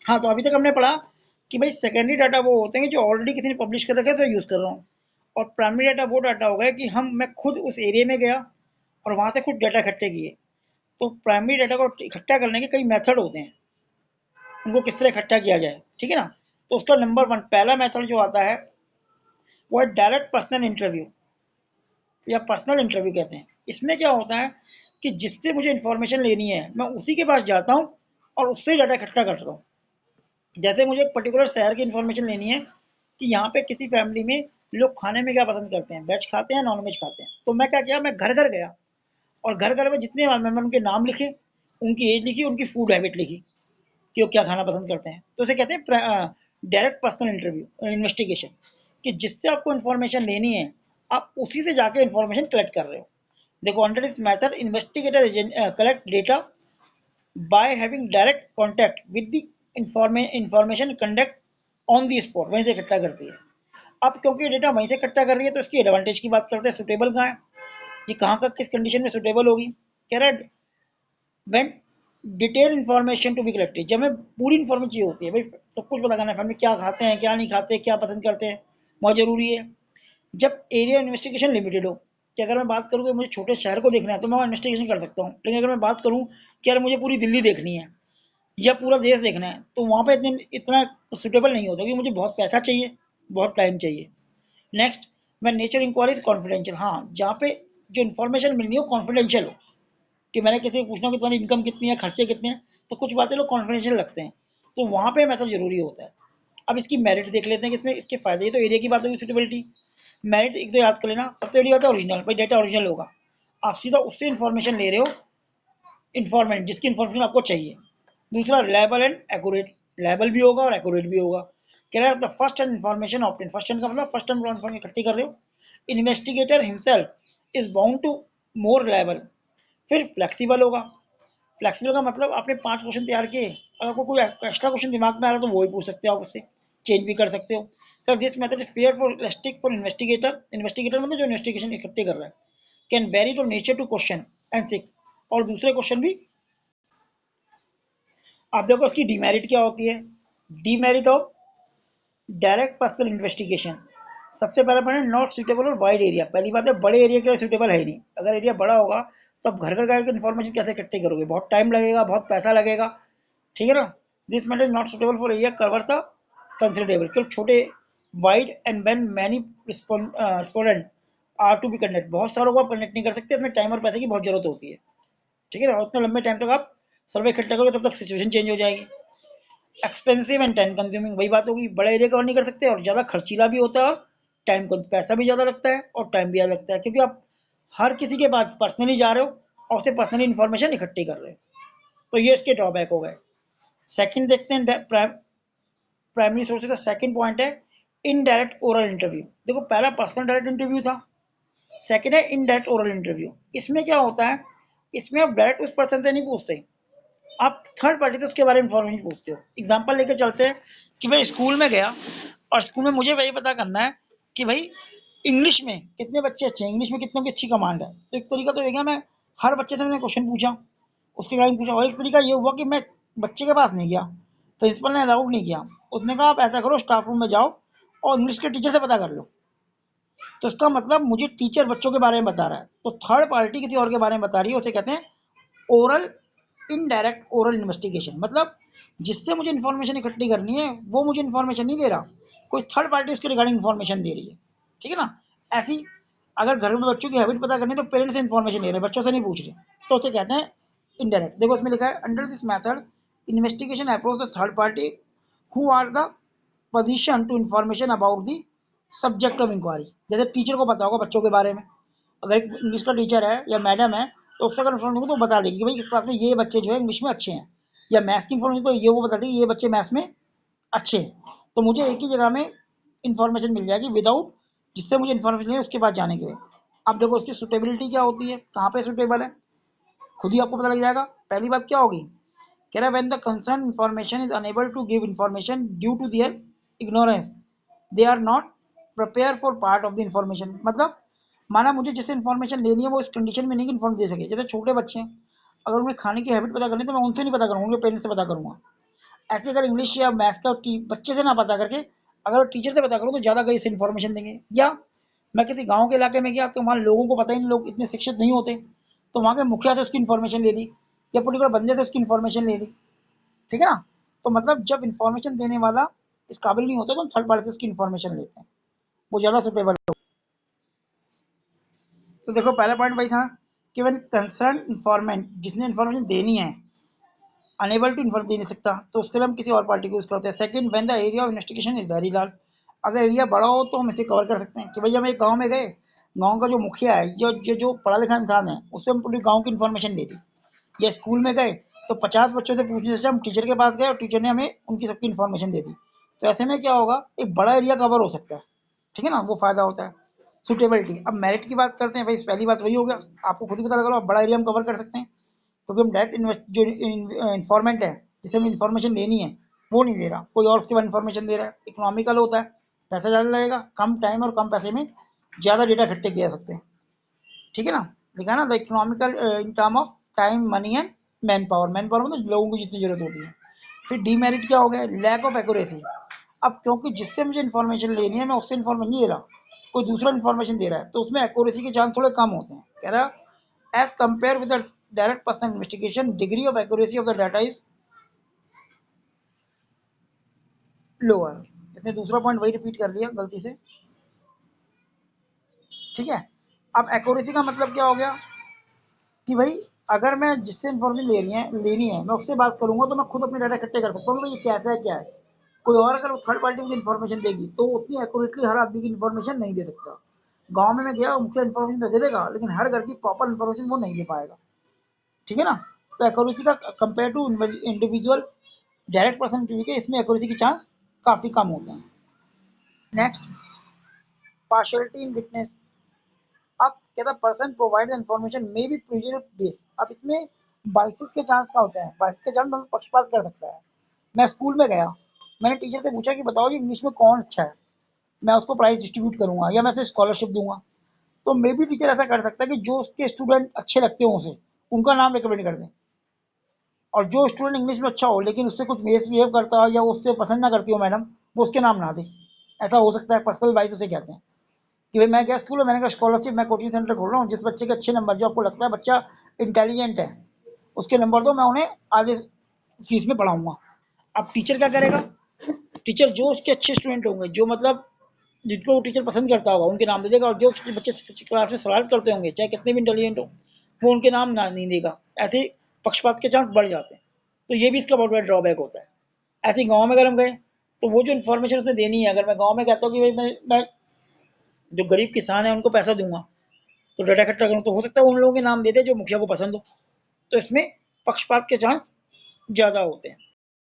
हाँ, तो अभी तक हमने पढ़ा कि भाई सेकेंडरी डाटा वो होते हैं जो ऑलरेडी किसी ने पब्लिश कर रखे हैं तो यूज़ कर रहा हूँ, और प्राइमरी डाटा वो डाटा होगा कि मैं खुद उस एरिया में गया और वहाँ से खुद डाटा इकट्ठे किए। तो प्राइमरी डाटा को इकट्ठा करने के कई मेथड होते हैं, उनको किस तरह इकट्ठा किया जाए, ठीक है ना। तो उसका नंबर वन पहला मेथड जो आता है वो है डायरेक्ट पर्सनल इंटरव्यू, या पर्सनल इंटरव्यू कहते हैं। इसमें क्या होता है कि जिससे मुझे इन्फॉर्मेशन लेनी है मैं उसी के पास जाता हूँ और उससे डाटा इकट्ठा करता हूँ। जैसे मुझे एक पर्टिकुलर शहर की इन्फॉर्मेशन लेनी है कि यहाँ पे किसी फैमिली में लोग खाने में क्या पसंद करते हैं, वेज खाते हैं नॉन वेज खाते हैं, तो मैं क्या किया, मैं घर घर गया और घर घर में जितने मेम्बर उनके नाम लिखे, उनकी एज लिखी, उनकी फूड हैबिट लिखी कि वो क्या खाना पसंद करते हैं। तो उसे कहते हैं डायरेक्ट पर्सनल इंटरव्यू इन्वेस्टिगेशन, कि जिससे आपको इन्फॉर्मेशन लेनी है आप उसी से जाके इन्फॉर्मेशन कलेक्ट कर रहे हो। देखो, under this method investigator collect data by having direct contact with the information conduct on the spot, वहीं से इकट्ठा करती है। अब क्योंकि डेटा वहीं से इकट्ठा कर रही है तो इसकी एडवांटेज की बात करते हैं, सुटेबल कहाँ है, ये कहाँ का किस कंडीशन में सुटेबल होगी। कह रहा है when detail information to be collected, जब हमें पूरी इन्फॉर्मेशन चाहिए होती है, भाई सब कुछ पता करना है, फैमिली क्या खाते हैं क्या नहीं खाते, क्या पसंद करते हैं, बहुत जरूरी है। जब एरिया इन्वेस्टिगेशन लिमिटेड हो, कि अगर मैं बात करूँ कि मुझे छोटे शहर को देखना है तो मैं इन्वेस्टिगेशन कर सकता हूँ, लेकिन अगर मैं बात करूँ कि यार मुझे पूरी दिल्ली देखनी है या पूरा देश देखना है, तो वहाँ पे इतना सुटेबल नहीं होता, क्योंकि मुझे बहुत पैसा चाहिए, बहुत टाइम चाहिए। नेक्स्ट, मैं नेचर इंक्वायरीज कॉन्फिडेंशियल, हाँ जहाँ पे जो इन्फॉर्मेशन मिलनी हो कॉन्फिडेंशियल हो, कि मैंने किसी से पूछना कि तुम्हारी इनकम कितनी है, खर्चे कितने हैं, तो कुछ बातें लोग कॉन्फिडेंशियल लगते हैं, तो वहाँ पे मैथड जरूरी होता है। अब इसकी मेरिट देख लेते हैं कि इसमें इसके फायदे, ये तो एरिया की बात होगी, सूटेबिलिटी। मेरिट एक तो याद कर लेना, सबसे बड़ी बात है ओरिजिनल, भाई डेटा ओरिजिनल होगा, आप सीधा उससे इन्फॉर्मेशन ले रहे हो, इन्फॉर्मेंट जिसकी इन्फॉर्मेशन आपको चाहिए। दूसरा, रिलायबल एंड एक्यूरेट, रिलायबल भी होगा और एक्यूरेट भी होगा। कह रहा है the first hand information obtain, first hand का मतलब फर्स्ट एंड इन्फॉर्मेशन इकट्ठी कर रहे हो। Investigator himself is bound to more reliable. फिर फ्लेक्सिबल होगा, फ्लेक्सिबल का मतलब आपने 5 क्वेश्चन तैयार किए, अगर आपको कोई एक्स्ट्रा क्वेश्चन दिमाग में आ रहा है तो वो भी पूछ सकते हो, आप उससे चेंज भी कर सकते हो। Sir this method is fair for elastic for investigator, investigator मतलब जो इन्वेस्टिगेशन इकट्ठे कर रहा है, can very to nature to question and sick, और दूसरे क्वेश्चन भी। आप देखो उसकी डीमेरिट क्या होती है, demerit of direct personal investigation. सबसे पहला पॉइंट, नॉट सुटेबल और वाइड एरिया, पहली बात है बड़े एरिया के लिए सुटेबल है ही नहीं, अगर एरिया बड़ा होगा तो आप घर घर जाकर इन्फॉर्मेशन कैसे इकट्ठे करोगे, बहुत टाइम लगेगा, बहुत पैसा लगेगा, ठीक है ना। This matter is not suitable for area cover the considerable, क्योंकि छोटे wide and when many respondent are to be connect, बहुत सारों को आप कनेक्ट नहीं कर सकते, इसमें टाइम और पैसे की बहुत जरूरत होती है, ठीक है ना। उतने लंबे टाइम तक आप सर्वे इकट्ठा करोगे तब तक सिचुएशन चेंज हो जाएगी। एक्सपेंसिव एंड टाइम कंज्यूमिंग, वही बात होगी, बड़ा एरिया कवर नहीं कर सकते और ज़्यादा खर्चीला भी होता है, और टाइम को पैसा भी ज़्यादा लगता है और टाइम भी ज़्यादा लगता है, क्योंकि आप हर किसी के पास पर्सनली जा रहे हो और उससे पर्सनली इन्फॉर्मेशन इकट्ठी कर रहे हो, तो ये इसके ड्रॉबैक हो गए। सेकंड देखते हैं प्राइमरी सोर्सेज का सेकंड पॉइंट है इनडायरेक्ट ओरल इंटरव्यू। देखो, पहला पर्सनल डायरेक्ट इंटरव्यू था, सेकंड है इनडायरेक्ट ओरल इंटरव्यू। इसमें क्या होता है, इसमें आप डायरेक्ट उस पर्सन से नहीं पूछते, आप थर्ड पार्टी से उसके बारे में इंफॉर्मेशन पूछते हो। एग्जाम्पल लेकर चलते हैं कि भाई स्कूल में गया और स्कूल में मुझे वही पता करना है कि भाई इंग्लिश में कितने बच्चे अच्छे हैं, इंग्लिश में कितनों की अच्छी कमांड है, तो एक तरीका तो ये गया, मैं हर बच्चे से मैंने क्वेश्चन पूछा, उसके बारे में पूछा, और एक तरीका ये हुआ कि मैं बच्चे के पास नहीं गया, प्रिंसिपल ने अलाउड नहीं किया, उसने कहा आप ऐसा करो स्टाफ रूम में जाओ और इंग्लिश के टीचर से पता कर लो, तो इसका मतलब मुझे टीचर बच्चों के बारे में बता रहा है, तो थर्ड पार्टी किसी और के बारे में बता रही है, उसे कहते हैं ओरल इनडायरेक्ट ओरल इन्वेस्टिगेशन। मतलब जिससे मुझे इन्फॉर्मेशन इकट्ठी करनी है वो मुझे इन्फॉर्मेशन नहीं दे रहा, कोई थर्ड पार्टी उसके रिगार्डिंग इन्फॉर्मेशन दे रही है, ठीक है ना। ऐसी अगर घर में बच्चों की हैबिट पता करनी है तो पेरेंट्स से इन्फॉर्मेशन ले रहे हैं, बच्चों से नहीं पूछ रहे, तो उसे कहते हैं इनडायरेक्ट। देखो इसमें लिखा है under this method investigation approach the third party who are the position to information about the subject of inquiry. जैसे टीचर को पता होगा बच्चों के बारे में, अगर एक इंग्लिश का टीचर है या मैडम है तो उसका अगर इन्फॉर्मेशन तो बता देगी कि भाई इस क्लास में ये बच्चे जो है इंग्लिश में अच्छे हैं, या मैथ्स की इन्फॉर्मेशन तो ये वो बता देगी ये बच्चे मैथ्स में अच्छे हैं, तो मुझे एक ही जगह में इन्फॉर्मेशन मिल जाएगी विदाउट जिससे मुझे इन्फॉर्मेशन है उसके पास जाने के लिए। अब देखो उसकी सुटेबिलिटी क्या होती है, कहाँ पे सुटेबल है, खुद ही आपको पता लग जाएगा। पहली बात क्या होगी, कह रहा है when the concern information is unable to give information due to their ignorance they are not prepare for part of the information. मतलब माना मुझे जिससे इन्फॉर्मेशन लेनी है वो इस कंडीशन में नहीं कि इन्फॉर्म दे सके, जैसे छोटे बच्चे हैं, अगर उन्हें खाने की हैबिट पता करनी है तो मैं उनसे नहीं पता करूँगा, उनके पेरेंट्स से पता करूँगा। ऐसे अगर इंग्लिश या मैथ्स का बच्चे से ना पता करके अगर टीचर से पता करूँ तो ज़्यादा कहीं से इन्फॉर्मेशन देंगे। या मैं किसी गांव के इलाके में गया तो वहाँ लोगों को पता ही नहीं, लोग इतने शिक्षित नहीं होते, तो वहाँ के मुखिया से उसकी इन्फॉर्मेशन ले ली या पर्टिकुलर बंदे से उसकी इन्फॉर्मेशन ले ली। ठीक है ना? तो मतलब जब इन्फॉर्मेशन देने वाला इस काबिल नहीं होता तो हम थर्ड पार्टी से उसकी इन्फॉर्मेशन लेते हैं, वो ज़्यादा सुटेबल हो। तो देखो पहला पॉइंट वही था कि व्हेन कंसर्न इन्फॉर्मेंट, जिसने इन्फॉर्मेशन देनी है, अनेबल टू इन्फॉर्म दे नहीं सकता, तो उसके लिए हम किसी और पार्टी को यूज करते हैं। Second, when the area of investigation is very large, अगर एरिया बड़ा हो तो हम इसे कवर कर सकते हैं कि भाई हम एक गांव में गए, गांव का जो मुखिया है, जो पढ़ा लिखा इंसान है, उससे हम पूरी गांव की इन्फॉर्मेशन दे दी। या स्कूल में गए तो 50 बच्चों से पूछने से हम टीचर के पास गए और टीचर ने हमें उनकी सबकी इन्फॉर्मेशन दे दी। तो ऐसे में क्या होगा, एक बड़ा एरिया कवर हो सकता है। ठीक है ना, वो फायदा होता है। सुटेबिलिटी, अब मेरिट की बात करते हैं भाई, पहली बात वही हो गया, आपको खुद ही पता लगा बड़ा एरिया हम कवर कर सकते हैं क्योंकि हम डायरेक्ट जो इन्फॉर्मेंट है, जिसे हमें इन्फॉर्मेशन लेनी है, वो नहीं दे रहा, कोई और उसके बाद इन्फॉर्मेशन दे रहा है। इकोनॉमिकल होता है, पैसा ज़्यादा लगेगा, कम टाइम और कम पैसे में ज़्यादा डेटा इकट्ठे किए जा सकते हैं। ठीक है ना, लिखा है ना, the economical in term of time, money and man power. Man power मतलब लोगों की जितनी जरूरत होती है। फिर डीमेरिट क्या हो गया, लैक ऑफ एक्यूरेसी। अब क्योंकि जिससे मुझे इन्फॉर्मेशन लेनी है मैं उससे इन्फॉर्मेशन नहीं ले रहा, कोई दूसरा इन्फॉर्मेशन दे रहा है, तो उसमें एक्यूरेसी के चांस थोड़े कम होते हैं। कह रहा as compare with the direct personal investigation, degree of accuracy of the data is lower. इसने दूसरा पॉइंट वही रिपीट कर लिया गलती से। ठीक है, अब एक्यूरेसी का मतलब क्या हो गया कि भाई अगर मैं जिससे इन्फॉर्मेशन लेनी है मैं उससे बात करूंगा तो मैं खुद अपने डाटा इकट्ठे कर सकता हूँ कि भाई ये कैसा है क्या है। कोई और अगर थर्ड पार्टी मुझे इन्फॉर्मेशन देगी तो उतनी एक्यूरेटली हर आदमी की इन्फॉर्मेशन नहीं दे सकता। गांव में मैं गया, मुझे इन्फॉर्मेशन तो दे देगा लेकिन हर घर की प्रॉपर इन्फॉर्मेशन वो नहीं दे पाएगा। ठीक है ना, तो एक्यूरेसी का compare to individual direct person के, इसमें एक्यूरेसी के चांस काफी कम होते हैं। Next, partiality in witness. अब कहता person provide information may be prejudice based. अब इसमें बाइसिस के चांस का होता है, बाइसिस के चांस मतलब पक्षपात कर सकता है। मैं स्कूल में गया, मैंने टीचर से पूछा कि बताओ जी इंग्लिश में कौन अच्छा है, मैं उसको प्राइज डिस्ट्रीब्यूट करूंगा या मैं उसे स्कॉलरशिप दूंगा। तो मे बी टीचर ऐसा कर सकता है कि जो उसके स्टूडेंट अच्छे लगते हो उसे उनका नाम रिकमेंड कर दें, और जो स्टूडेंट इंग्लिश में अच्छा हो लेकिन उससे कुछ मिसबिहेव करता हो या वो उससे पसंद ना करती हो मैडम, वो उसके नाम ना दे। ऐसा हो सकता है, पर्सनल वाइज उसे कहते हैं कि भाई मैं क्या स्कूल में, मैंने कहा स्कॉलरशिप, मैं कोचिंग सेंटर खोल रहा हूँ, जिस बच्चे के अच्छे नंबर, जो आपको लगता है बच्चा इंटेलिजेंट है, उसके नंबर दो, मैं उन्हें आगे फीस में पढ़ाऊंगा। अब टीचर क्या करेगा, टीचर जो उसके अच्छे स्टूडेंट होंगे, जो मतलब जिनको वो टीचर पसंद करता होगा उनके नाम दे देगा, और जो बच्चे क्लास में सवाल करते होंगे चाहे कितने भी इंटेलिजेंट हो वो उनके नाम ना नहीं देगा। ऐसे पक्षपात के चांस बढ़ जाते हैं। तो ये भी इसका बहुत बड़ा ड्रॉबैक होता है। ऐसे ही गाँव में अगर हम गए तो वो जो इन्फॉर्मेशन उसने देनी है, अगर मैं गाँव में कहता हूँ कि भाई मैं जो गरीब किसान है उनको पैसा दूंगा, तो डाटा इकट्ठा करूँ, तो हो सकता है उन लोगों के नाम दे दे जो मुखिया को पसंद हो। तो इसमें पक्षपात के चांस ज़्यादा होते हैं।